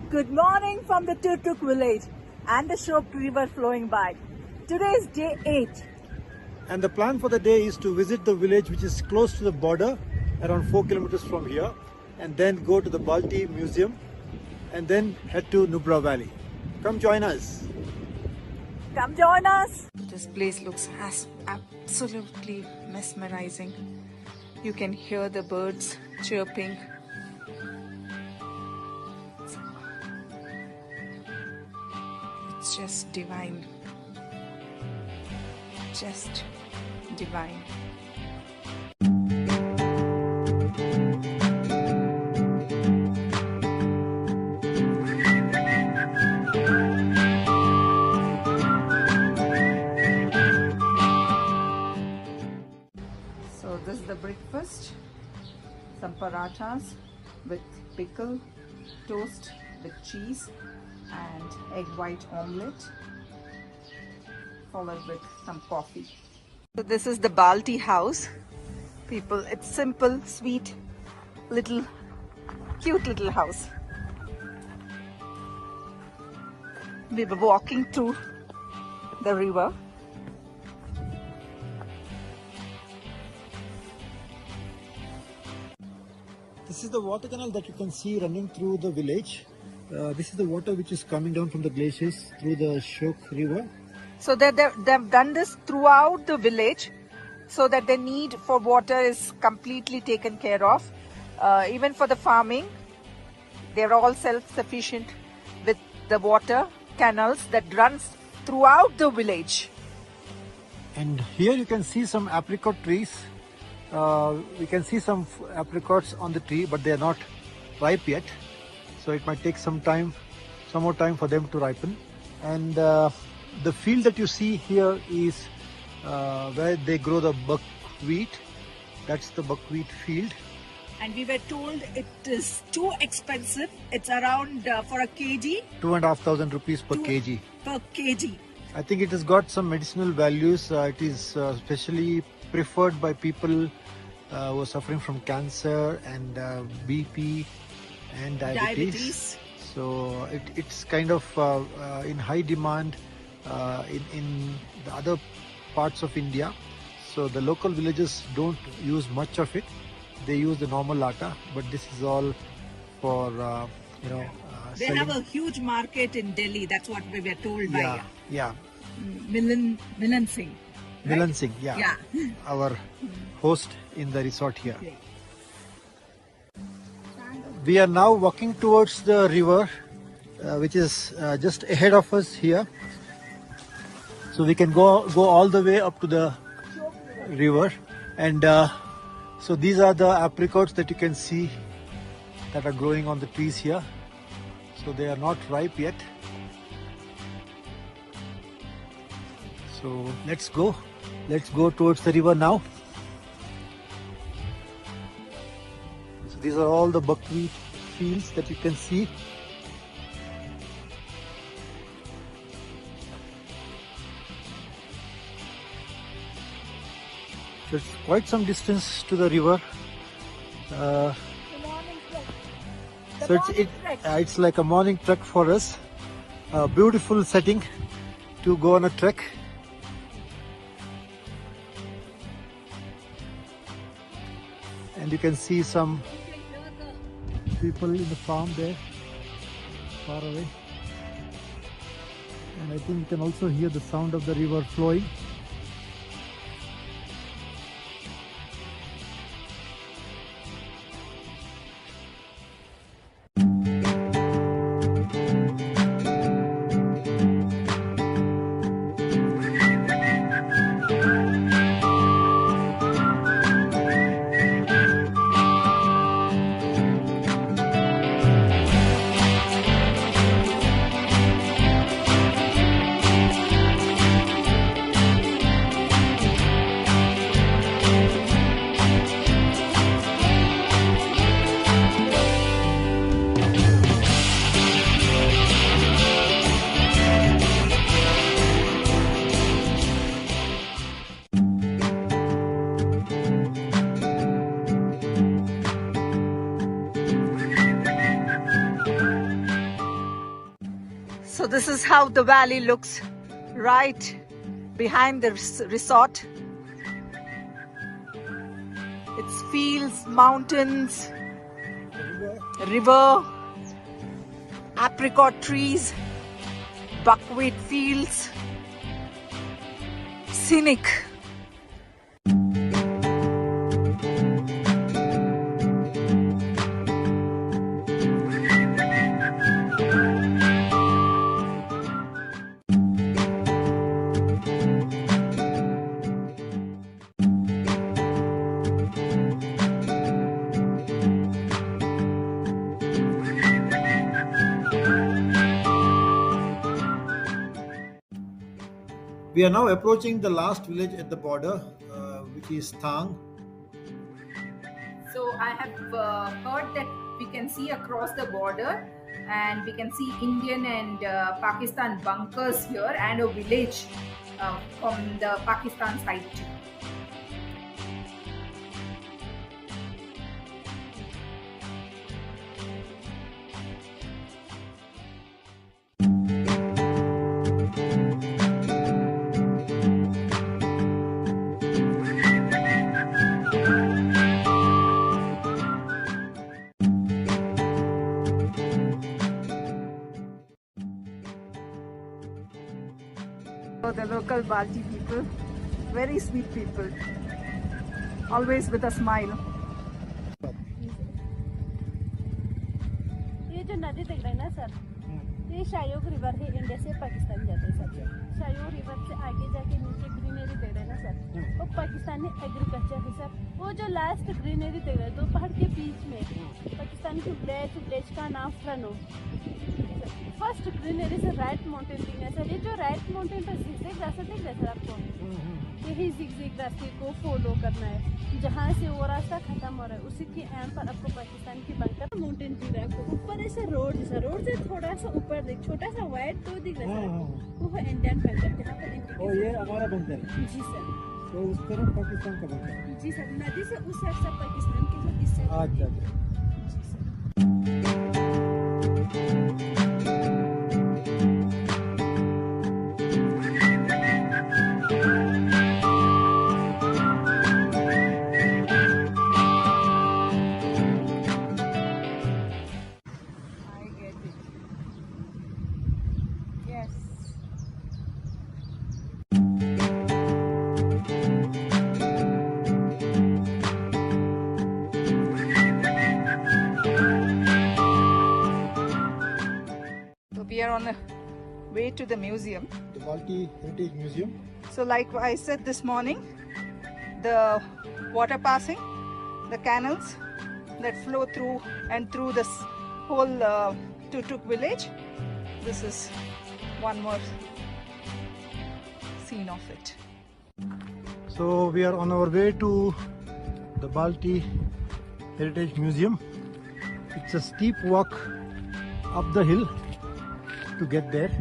Good morning from the Turtuk village and the Shok river flowing by. Today is day 8. And the plan for the day is to visit the village which is close to the border, around 4 kilometers from here, and then go to the Balti Museum and then head to Nubra Valley. Come join us. Come join us. This place looks absolutely mesmerizing. You can hear the birds chirping. It's just divine. Just divine. So this is the breakfast. Some parathas with pickle, toast with cheese and egg white omelette, followed with some coffee. So this is the Balti house. People, it's simple, sweet, little, cute little house. We were walking through the river. This is the water canal that you can see running through the village. This is the water which is coming down from the glaciers through the Shok river. So they've done this throughout the village so that the need for water is completely taken care of. Even for the farming, they're all self-sufficient with the water canals that runs throughout the village. And here you can see some apricot trees. We can see some apricots on the tree, but they are not ripe yet. So it might take some more time for them to ripen. And the field that you see here is where they grow the buckwheat. That's the buckwheat field. And we were told it is too expensive. It's around for a kg. 2,500 rupees per kg. Per kg. I think it has got some medicinal values. It is especially preferred by people who are suffering from cancer and BP and diabetes. So it's kind of in high demand in the other parts of India. So the local villagers don't use much of it. They use the normal atta, but this is all for They have a huge market in Delhi. That's what we were told by Milan Singh. Milan Singh, our host in the resort here. Okay. We are now walking towards the river, which is just ahead of us here. So we can go all the way up to the river, and so these are the apricots that you can see that are growing on the trees here. So they are not ripe yet. So let's go towards the river now. So these are all the buckwheat fields that you can see. So it's quite some distance to the river. So it's like a morning trek for us. A beautiful setting to go on a trek. And you can see some people in the farm there, far away. And I think you can also hear the sound of the river flowing. So this is how the valley looks right behind the resort. It's fields, mountains, river, apricot trees, buckwheat fields, scenic. We are now approaching the last village at the border, which is Thang. So I have heard that we can see across the border, and we can see Indian and Pakistan bunkers here, and a village from the Pakistan side too. The local Balti people, very sweet people, always with a smile. ये जो नदी दिख रही है ना sir, ये शायोग river है, India से पाकिस्तान जाते हैं सर। शायोग रिवर से आगे जाके नीचे ग्रीनरी दिख रहा है ना सर, वो पाकिस्तानी एग्रीकल्चर है सर। वो जो लास्ट ग्रीनरी दिख रहा है, दो पहाड़ के बीच में पाकिस्तान की विलेज का नाम फ्रनो। फर्स्ट ग्रीनरी से राइट माउंटेन दिख रहा है सर। ये जो राइट माउंटेन पर zigzag रास्ता दिख रहा है सर आपको, यही zigzag रास्ते को फॉलो करना है। जहाँ से वो रास्ता खत्म हो रहा है, उसी के एंड पर आपको पाकिस्तान की बंकर माउंटेन दिख रहा है आपको। ऊपर ऐसे रोड जैसा, रोड से थोड़ा सा ऊपर देख, छोटा सा वाइट तो दिख रहा है सर, वो है इंडियन बंकर, जहाँ पर ये हमारा बंकर है। जी सर। तो उस तरफ पाकिस्तान का बंकर। जी सर, नदी से उस साइड से पाकिस्तान के जो इस साइड। अच्छा। जी sir. We are on the way to the museum. The Balti Heritage Museum. So like I said this morning, the water passing, the canals that flow through and through this whole Tutuk village, this is one more scene of it. So we are on our way to the Balti Heritage Museum. It's a steep walk up the hill to get there.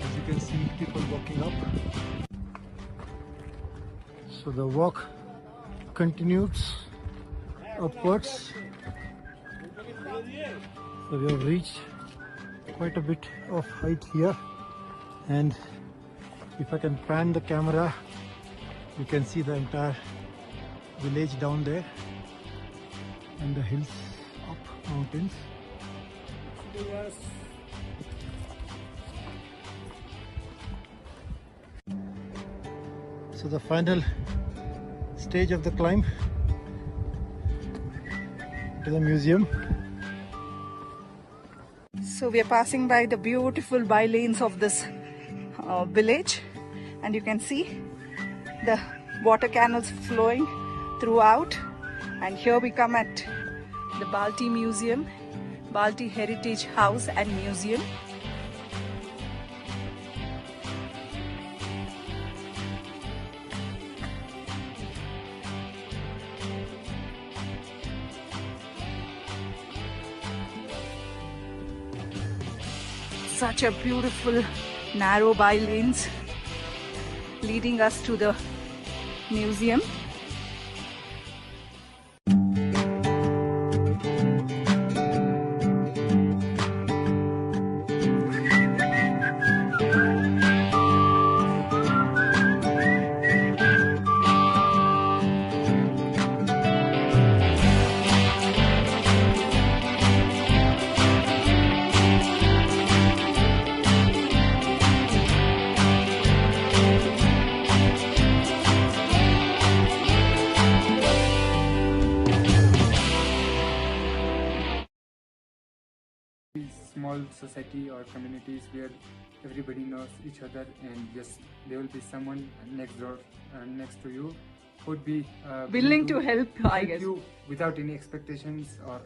As you can see, people walking up. So the walk continues upwards. So we have reached quite a bit of height here, and if I can pan the camera, you can see the entire village down there and the hills up mountains. So the final stage of the climb to the museum. So we are passing by the beautiful by-lanes of this village, and you can see the water canals flowing throughout. And here we come at the Balti Museum, Balti Heritage House and Museum. Such a beautiful narrow by lanes leading us to the museum. small society or communities where everybody knows each other, and just there will be someone next door, next to you, would be Willing to help, I guess. you without any expectations or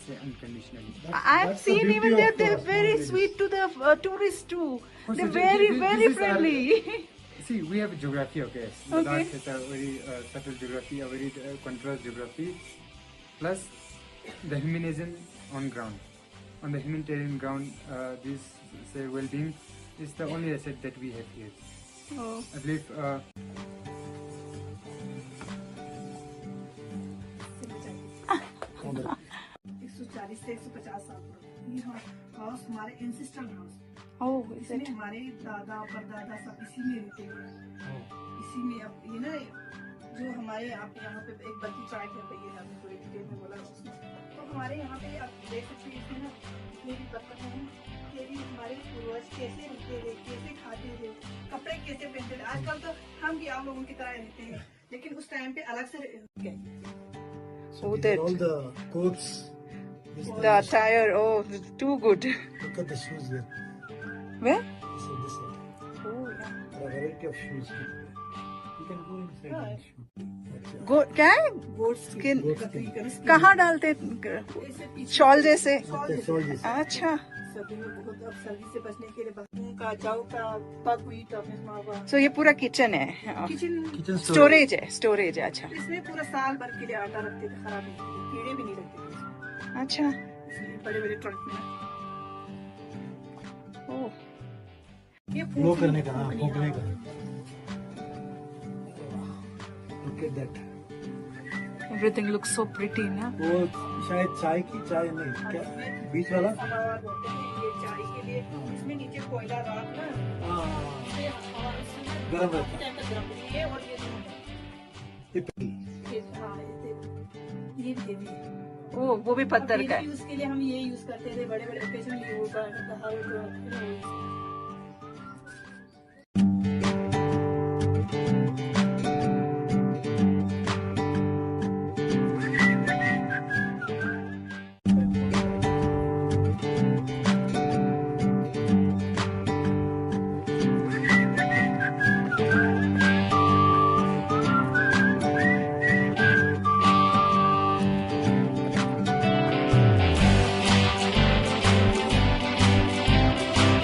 say unconditionally. I've seen even they're very sweet to the tourists too. Oh, They're so very, this very is our- friendly. See, we have a geography, okay. Okay. Ladakh has a very subtle geography, a very contrast geography, plus the humanism on ground. On the humanitarian ground, this say well-being is the only asset that we have here. Oh. I believe. $140 से 150 साल पुराना। ये house हमारे ancestral house, Oh, is इसमें it? हमारे दादा परदादा सब इसी में रहते हैं। इसी में अब ये ना जो हमारे यहाँ पे एक बल्कि ट्राइब है, ये आपने पूरे डिटेल में बोला उसमें, तो हमारे यहाँ पे आप देख सकते हैं इसमें ना ये भी बर्तन हैं कि भी हमारे पूर्वज कैसे रहते थे, कैसे खाते थे, कपड़े कैसे पहनते थे। आजकल तो हम भी आप लोगों की तरह रहते हैं, लेकिन उस टाइम पे अलग से So Oh, these are that- all the coats. The attire, oh, too good. Look at the shoes here. Where? This side. Oh, yeah. There are a variety of shoes. You can go inside and shoot. अच्छा। Go, क्या है? गोट Skin. कतरी कर कहाँ डालते? Shawl जैसे? Okay, so this. अच्छा. सर्दी में बहुत, अब सर्दी से बचने के लिए बकरों का जाऊ का बकवीट ऑफिस मावा So ये पूरा किचन है. किचन Kitchen स्टोरेज है, स्टोरेज है. अच्छा. इसमें पूरा साल भर के लिए आटा रखते थे, खराब नहीं होते, कीड़े भी नहीं लगते थे इसमें। अच्छा. इसलिए बड़े बड़े ट्रक में Oh. ये Blow करने का, हाँ, फूंकने का। Look at that. Everything looks so pretty, ना? वो शायद चाय की चाय नहीं क्या बीच वाला समावार बोलते हैं ये चाय के लिए। इसमें नीचे कोयला राख ना, हाँ, इसमें हवा इसमें गरम रहता है। टाइम तक गरम रहती है। और ये दोनों ये पहली। हाँ, ये heavy है। Oh, वो भी पत्थर का है. यूज के लिए हम ये यूज करते थे, बड़े बड़े ओकेजनली होगा हर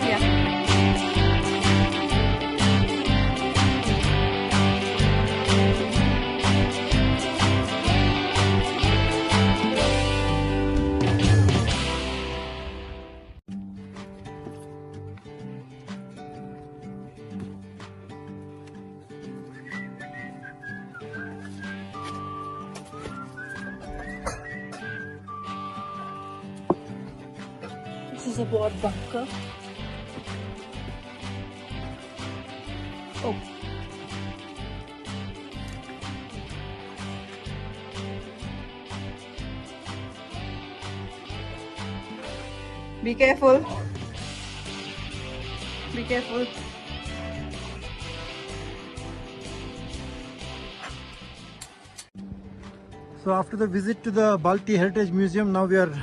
Yeah. This is a war bunker. Oh. Be careful. Be careful. So after the visit to the Balti Heritage Museum, now we are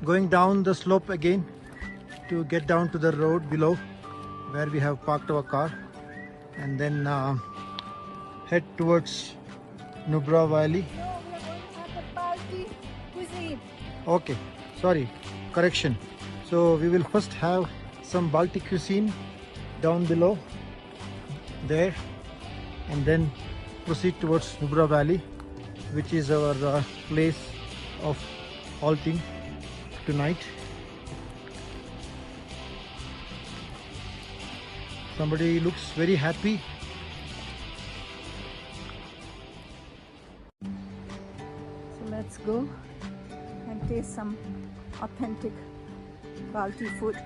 going down the slope again to get down to the road below where we have parked our car, and then head towards Nubra Valley. No, we are going to have the Balti cuisine. Okay, sorry, correction. So we will first have some Baltic cuisine down below there, and then proceed towards Nubra Valley, which is our place of halting tonight. Somebody looks very happy. So let's go and taste some authentic Balti food.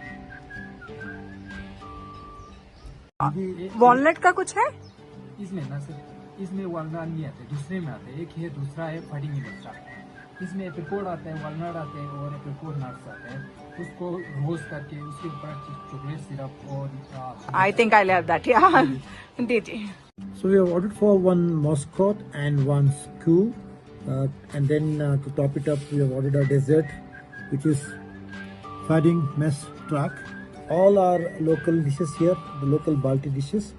Walnut का कुछ है? इसमें ना sir, इसमें walnut नहीं आते, दूसरे में आते हैं। एक है, दूसरा है फटिंग मिर्चा। इसमें एप्रिकॉट आता है, वालनट आते हैं और एप्रिकॉट नट्स आते हैं। उसको रोस्ट करके उसके ऊपर चॉकलेट सिरप और I think I'll have that. Yeah. दीजिए. So we have ordered for one Moscow and one skew, and then to top it up we have ordered a dessert which is Fading mess truck. All are local dishes here, the local Balti dishes.